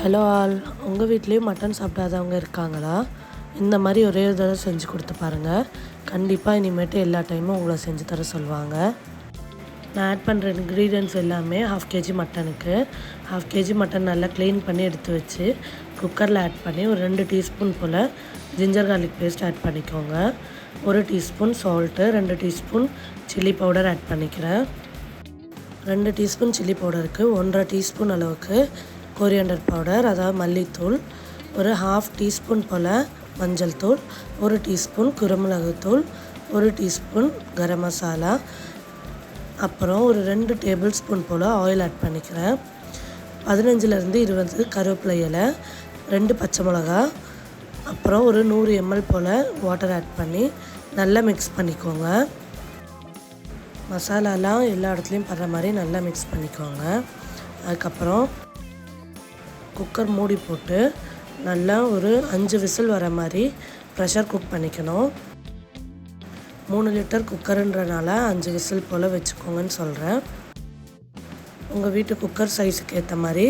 Hello all, உங்கள் வீட்லேயும் mutton சாப்பிடாதவங்க இருக்காங்களா? இந்த மாதிரி ஒரே ஒரு தடவை செஞ்சு கொடுத்து பாருங்கள். கண்டிப்பாக இனிமேட்டு எல்லா டைமும் உங்களை செஞ்சு தர சொல்லுவாங்க. நான் ஆட் பண்ணுற இன்க்ரீடியன்ட்ஸ் எல்லாமே 1/2 kg மட்டனுக்கு. 1/2 kg மட்டன் நல்லா க்ளீன் பண்ணி எடுத்து வச்சு குக்கரில் ஆட் பண்ணி ஒரு 2 டீஸ்பூன் போல் ஜிஞ்சர் கார்லிக் பேஸ்ட் ஆட் பண்ணிக்கோங்க. 1 teaspoon salt, 2 teaspoon chilli powder add பண்ணிக்கிறேன். 2 டீஸ்பூன் சில்லி பவுடருக்கு 1/2 டீஸ்பூன் அளவுக்கு கொரியாண்டர் பவுடர், அதாவது மல்லித்தூள், ஒரு 1/2 டீஸ்பூன் போல் மஞ்சள் தூள், 1 டீஸ்பூன் குருமிளகுத்தூள், 1 டீஸ்பூன் கரம் மசாலா, அப்புறம் ஒரு 2 டேபிள் ஸ்பூன் போல் ஆயில் ஆட் பண்ணிக்கிறேன். 15லேருந்து 20 கருவேப்பிலை இலை, 2 பச்சை மிளகா, அப்புறம் ஒரு 100 ml போல் வாட்டர் ஆட் பண்ணி நல்லா மிக்ஸ் பண்ணிக்கோங்க. மசாலாலாம் எல்லா இடத்துலையும் படுற மாதிரி நல்லா மிக்ஸ் பண்ணிக்கோங்க. அதுக்கப்புறம் குக்கர் மூடி போட்டு நல்லா ஒரு 5 விசில் வர மாதிரி ப்ரெஷர் குக் பண்ணிக்கணும். 3 லிட்டர் குக்கருன்றனால 5 விசில் போல் வச்சுக்கோங்கன்னு சொல்கிறேன். உங்கள் வீட்டு குக்கர் சைஸுக்கு ஏற்ற மாதிரி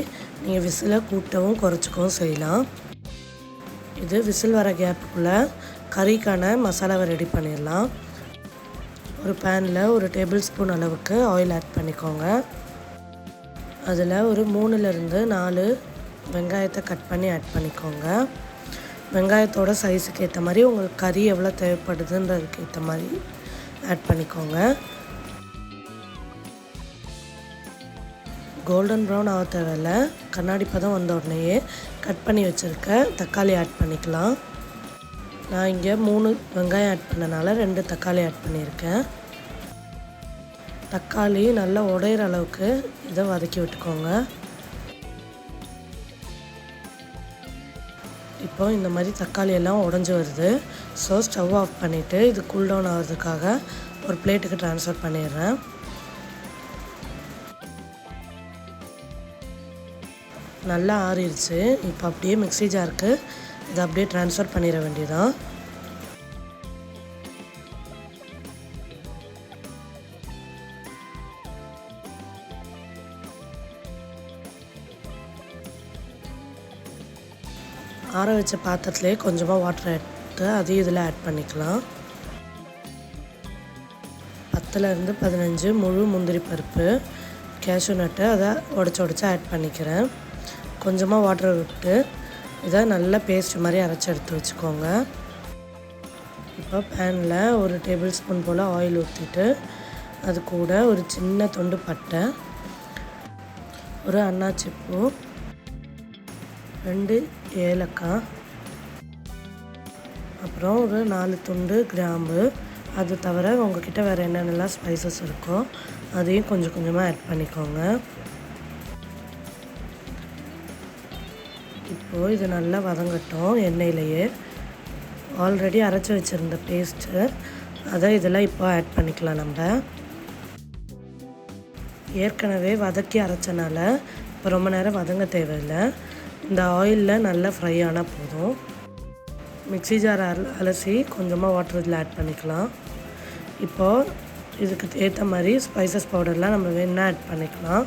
நீங்கள் விசிலை கூட்டவும் குறைச்சிக்கவும் செய்யலாம். இது விசில் வர கேப்புக்குள்ளே கறிக்கான மசாலாவை ரெடி பண்ணிடலாம். ஒரு பேனில் ஒரு டேபிள் ஸ்பூன் அளவுக்கு ஆயில் ஆட் பண்ணிக்கோங்க. அதில் ஒரு 3லேருந்து 4 வெங்காயத்தை கட் பண்ணி ஆட் பண்ணிக்கோங்க. வெங்காயத்தோட சைஸுக்கு ஏற்ற மாதிரி உங்களுக்கு கறி எவ்வளோ தேவைப்படுதுன்றதுக்கு ஏற்ற மாதிரி ஆட் பண்ணிக்கோங்க. கோல்டன் ப்ரௌன் ஆக தேவையில்லை. கண்ணாடி பதம் வந்த உடனேயே கட் பண்ணி வச்சுருக்க தக்காளி ஆட் பண்ணிக்கலாம். நான் இங்கே 3 வெங்காயம் ஆட் பண்ணனால 2 தக்காளி ஆட் பண்ணியிருக்கேன். தக்காளி நல்லா உடையிற அளவுக்கு இதை வதக்கி விட்டுக்கோங்க. இப்போ இந்த மாதிரி தக்காளி எல்லாம் உடஞ்சி வருது. ஸோ ஸ்டவ் ஆஃப் பண்ணிவிட்டு இது கூல் டவுன் ஆகிறதுக்காக ஒரு பிளேட்டுக்கு ட்ரான்ஸ்ஃபர் பண்ணிடுறேன். நல்லா ஆறிடுச்சு. இப்போ அப்படியே மிக்ஸி ஜாருக்கு இதை அப்படியே ட்ரான்ஸ்ஃபர் பண்ணிட வேண்டியதான். ஆற வச்ச பாத்திரத்துலேயே கொஞ்சமாக வாட்டர் எடுத்து அதையும் இதில் ஆட் பண்ணிக்கலாம். 10லேருந்து 15 முழு முந்திரி பருப்பு, கேஷ்யூ நட்டு அதை உடச்சி ஆட் பண்ணிக்கிறேன். கொஞ்சமாக வாட்டர் விட்டு இதை நல்லா பேஸ்ட் மாதிரி அரைச்சி எடுத்து வச்சுக்கோங்க. இப்போ பேனில் ஒரு டேபிள் ஸ்பூன் போல் ஆயில் ஊற்றிட்டு அது கூட ஒரு சின்ன துண்டு பட்டை, ஒரு அன்னாச்சி பூ, 2 ஏலக்காய், அப்புறம் ஒரு 4 துண்டு கிராம்பு, அது தவிர உங்கள்கிட்ட வேறு என்னென்னலாம் ஸ்பைசஸ் இருக்கோ அதையும் கொஞ்சம் கொஞ்சமாக ஆட் பண்ணிக்கோங்க. இப்போது இது நல்லா வதங்கட்டும் எண்ணெயிலேயே. ஆல்ரெடி அரைச்சி வச்சுருந்த பேஸ்ட்டு அதை இதெல்லாம் இப்போ ஆட் பண்ணிக்கலாம். நம்ம ஏற்கனவே வதக்கி அரைச்சனால இப்போ ரொம்ப நேரம் வதங்க தேவையில்லை. இந்த ஆயிலில் நல்லா ஃப்ரை ஆனால் போதும். மிக்ஸி ஜார் அலசி கொஞ்சமாக வாட்டர் இதில் ஆட் பண்ணிக்கலாம். இப்போது இதுக்கு ஏற்ற மாதிரி ஸ்பைசஸ் பவுடர்லாம் நம்ம வேணுன்னா ஆட் பண்ணிக்கலாம்.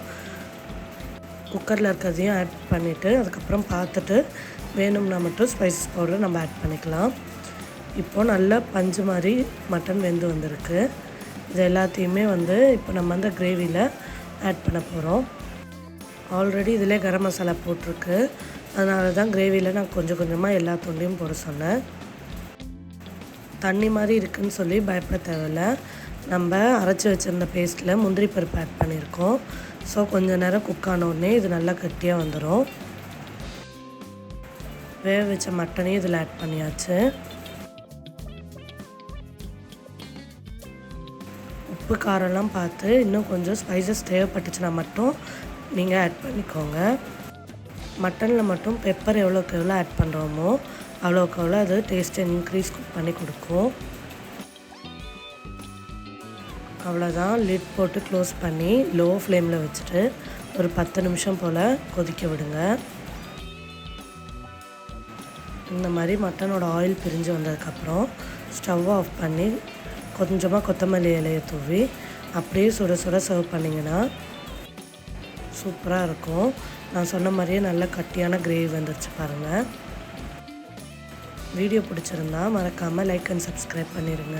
குக்கரில் இருக்கிறதையும் ஆட் பண்ணிவிட்டு அதுக்கப்புறம் பார்த்துட்டு வேணும்னா மட்டும் ஸ்பைசஸ் பவுடர் நம்ம ஆட் பண்ணிக்கலாம். இப்போது நல்லா பஞ்சு மாதிரி மட்டன் வெந்து வந்திருக்கு. இது எல்லாத்தையுமே இப்போ நம்ம அந்த கிரேவியில் ஆட் பண்ண போகிறோம். ஆல்ரெடி இதிலே கரம் மசாலா போட்டிருக்கு. அதனால தான் கிரேவியில் நான் கொஞ்சம் கொஞ்சமாக எல்லா துண்டையும் போட சொன்னேன். தண்ணி மாதிரி இருக்குதுன்னு சொல்லி பயப்பட தேவையில்லை. நம்ம அரைச்சி வச்சுருந்த பேஸ்ட்டில் முந்திரி பருப்பு ஆட் பண்ணியிருக்கோம். ஸோ கொஞ்சம் நேரம் குக் ஆன உடனே இது நல்லா கட்டியாக வந்துடும். வேக வச்ச மட்டனையும் இதில் ஆட் பண்ணியாச்சு. உப்பு காரம்லாம் பார்த்து இன்னும் கொஞ்சம் ஸ்பைசஸ் தேவைப்பட்டுச்சுன்னா மட்டும் நீங்கள் ஆட் பண்ணிக்கோங்க. மட்டனில் மட்டும் பெப்பர் எவ்வளோக்கு எவ்வளோ ஆட் பண்ணுறோமோ அவ்வளோக்கு எவ்வளோ அது டேஸ்ட்டை இன்க்ரீஸ் பண்ணி கொடுக்கும். அவ்வளோதான். லிட் போட்டு க்ளோஸ் பண்ணி லோ ஃப்ளேமில் வச்சுட்டு ஒரு 10 நிமிஷம் போல் கொதிக்க விடுங்க. இந்த மாதிரி மட்டனோட ஆயில் பிரிஞ்சு வந்ததுக்கப்புறம் ஸ்டவ் ஆஃப் பண்ணி கொஞ்சமாக கொத்தமல்லி இலையை தூவி அப்படியே சுட சுட சர்வ் பண்ணிங்கன்னா சூப்பராக இருக்கும். நான் சொன்ன மாதிரியே நல்ல கட்டியான கிரேவி வந்துருச்சு பாருங்கள். வீடியோ பிடிச்சிருந்தா மறக்காமல் லைக் அண்ட் சப்ஸ்கிரைப் பண்ணிடுங்க.